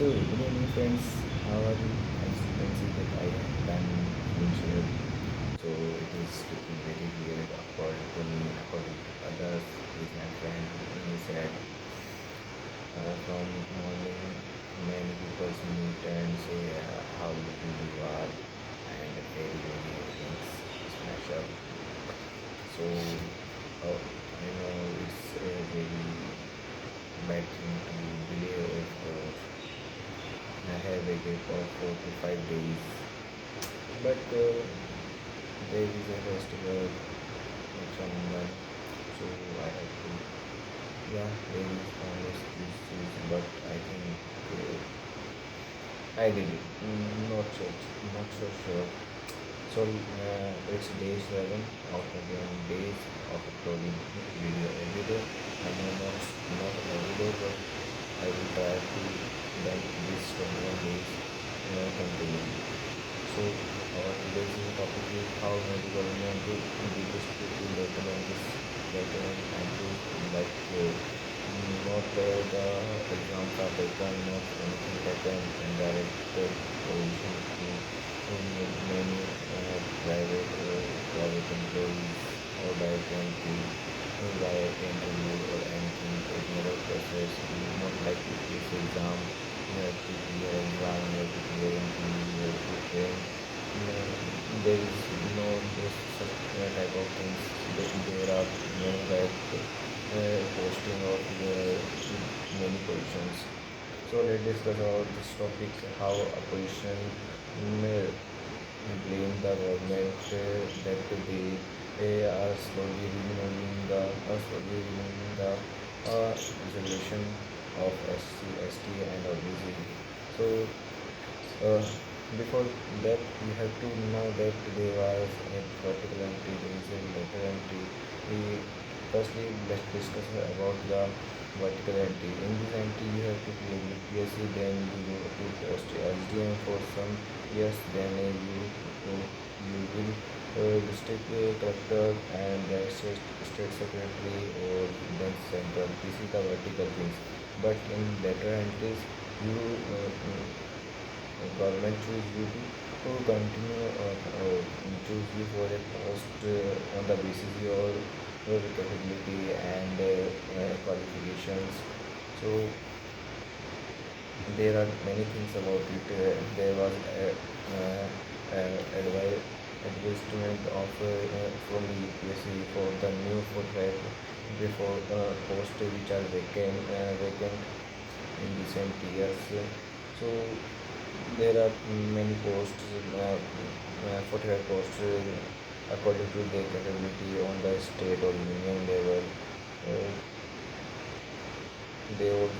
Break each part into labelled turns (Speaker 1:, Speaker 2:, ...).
Speaker 1: So, good evening, friends. How are you? As you can see that I am done initial. So it is looking very weird according to me, according to others. Is my friend he said from morning many people meet and say how little you are and very things smash up. So I know it's a very bad thing to believe if I have a gap of 4 to 5 days. But there is a festival of someone, so I have to. Yeah, there is only excuses, but I think I did it. Not so sure. So it's day 7 of 21 days of uploading video every day. I know not every day, but I will try to done this 21 days continually. So our today's topic is how maybe government to do this to better and this better and to like not the exams are taken, not anything taken and direct position to many private employees or direct entry direct interview or anything is not a process not like this exam you have to clear exam you have to clear interview you have to train there is no this such type of things there are many like posting of many positions. So let's discuss about this topic how a position may blame the government that they are slowly removing the reservation of SC, ST and OBC. So uh, before that, you have to know that there was a vertical entry, there is a lateral entry. Firstly, let's discuss about the vertical entry. In this entry, you have to clear UPSC, then you go to post SDM for some years, then you will district collector and state secretary or then central. This is the vertical things. But in lateral entries, you government choose you to continue choose you for a post on the basis of your capability and qualifications. So there are many things about it. There was advertisement of from the UPSC for the new footwear before post which are vacant in recent years. So there are many posts, 45 posts according to their capability on the state or union level. Uh, they would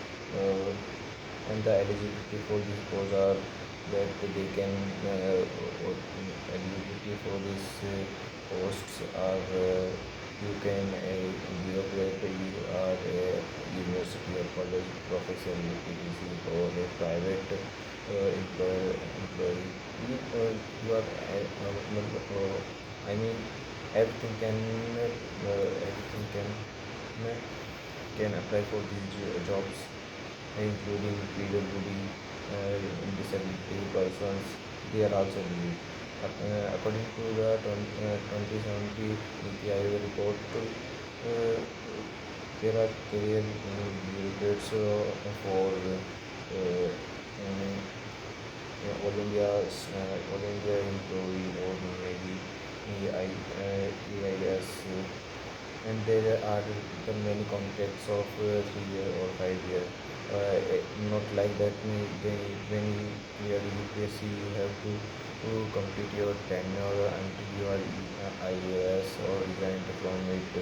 Speaker 1: and the eligibility for these posts are that they can eligibility for these posts are you can a bureaucrat, you are a university or college professor, UPTC or a private employee. You are I mean everything uh, can apply for these jobs including PWD, disability persons, they are also eligible. According to the 2070 NITI Aayog report, there are career bureaucrats for All India employee or maybe EIS and there are the many contracts of 3 year or 5 year. Not like that. When you clear UPSC, you have to complete your tenure until you are IAS or resigned from it.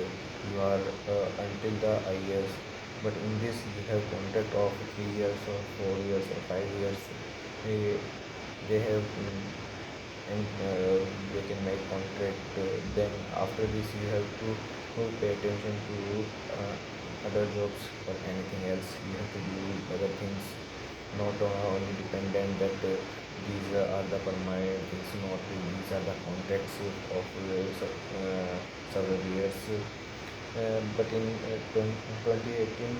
Speaker 1: You are until the IAS. But in this, you have contract of 3 years or 4 years or 5 years. They have and they can make contract. Then after this, you have to pay attention to other jobs or anything else. You have to do other things, not only dependent that these are the permanent things, not these are the contracts of several years. But in 2018,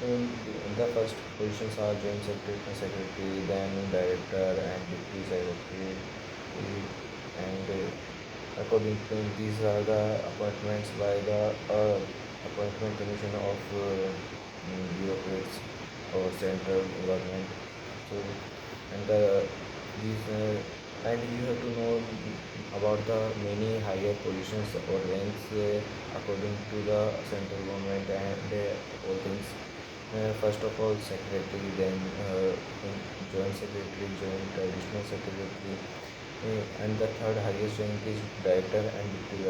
Speaker 1: The first positions are joint secretary, then director and deputy secretary, and according to these are the appointments by the appointment commission of bureaucrats or central government. So, and these and you have to know about the many higher positions or ranks according to the central government and all things. First of all, secretary, then joint secretary, joint additional secretary, and the third highest rank is director and deputy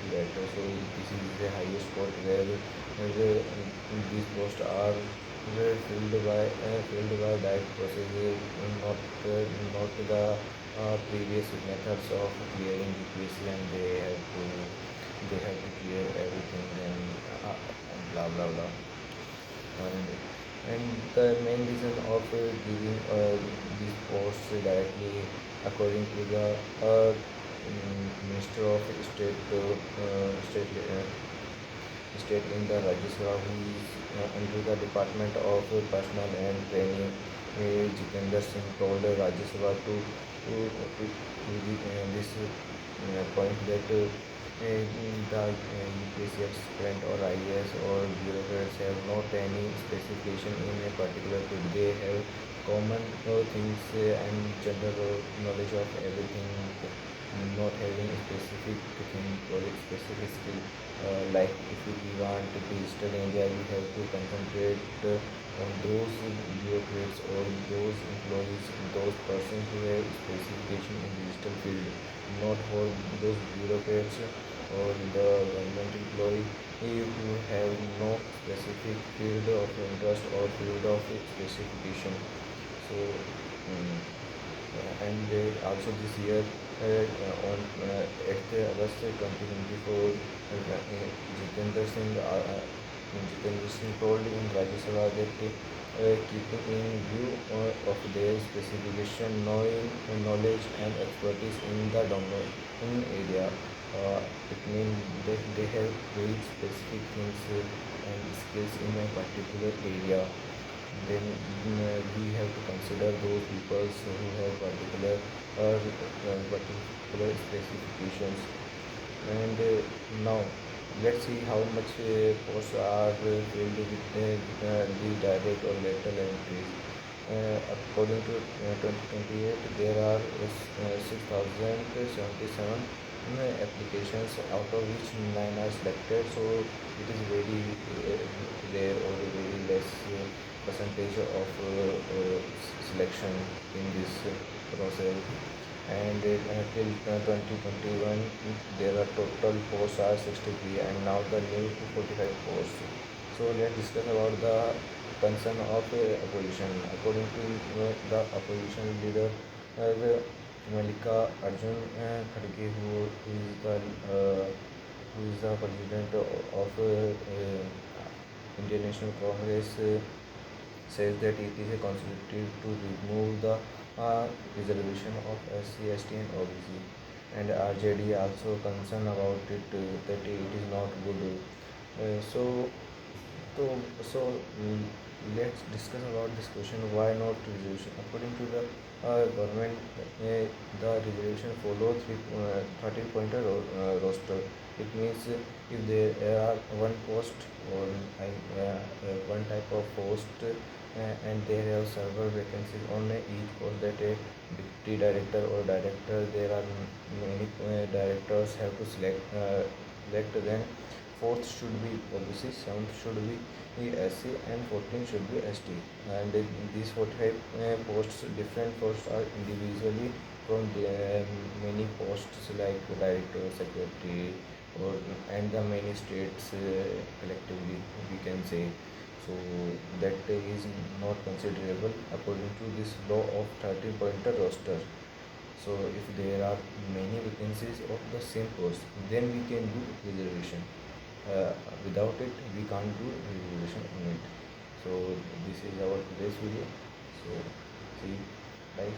Speaker 1: director. So this is the highest post where these posts are filled by direct process, not the previous methods of clearing UPSC, and they have to clear everything and blah blah blah. and and the main reason of giving these posts directly according to the Minister of State in the Rajya Sabha, who is under the Department of Personnel and Training. Jitendra Singh told Rajya Sabha to this point that the UPSC aspirant or IAS or bureaucrats have not any specification in a particular field. They have common things and general knowledge of everything, not having a specific thing or a specific skill. Like if we want digital India, we have to concentrate on those bureaucrats or those employees, those persons who have specification in digital field, not for those bureaucrats or the government employee who have no specific field of interest or field of specification. So, and also this year on 8th August 2024, Jitendra Singh told in Rajya Sabha that keeping in view of their specification, knowledge and expertise in the domain area, it means that they have very specific things and skills in a particular area. Then we have to consider those people who have particular specifications. And now let's see how much posts are filled with the direct or lateral entries. According to 2028, there are 6,077 applications, out of which 9 are selected. So it is very rare or very less percentage of selection in this process. And till 2021, there are total posts are 63, and now the new 45 posts. So let's discuss about the concern of opposition. According to the opposition leader, Malika Arjun Khadge, who is the president of Indian National Congress, says that it is a conservative to remove the reservation of SC, ST and OBC. And RJD also concerned about it, that it is not good. Uh, so so let's discuss about this question: why not reservation? According to the government, the reservation follow 13 pointer roster. It means if there are one post or one type of post, and they have several vacancies on each post, that a deputy director or director, there are many directors have to select. Then fourth should be OBC, seventh should be SC, and 14 should be ST. And these 45 posts, different posts are individually from the many posts like director, secretary, or and the many states collectively, we can say. So that is not considerable according to this law of 30 pointer roster. So if there are many vacancies of the same post, then we can do reservation. uh, Without it we can't do reservation on it. So this is our today's video. So see you guys.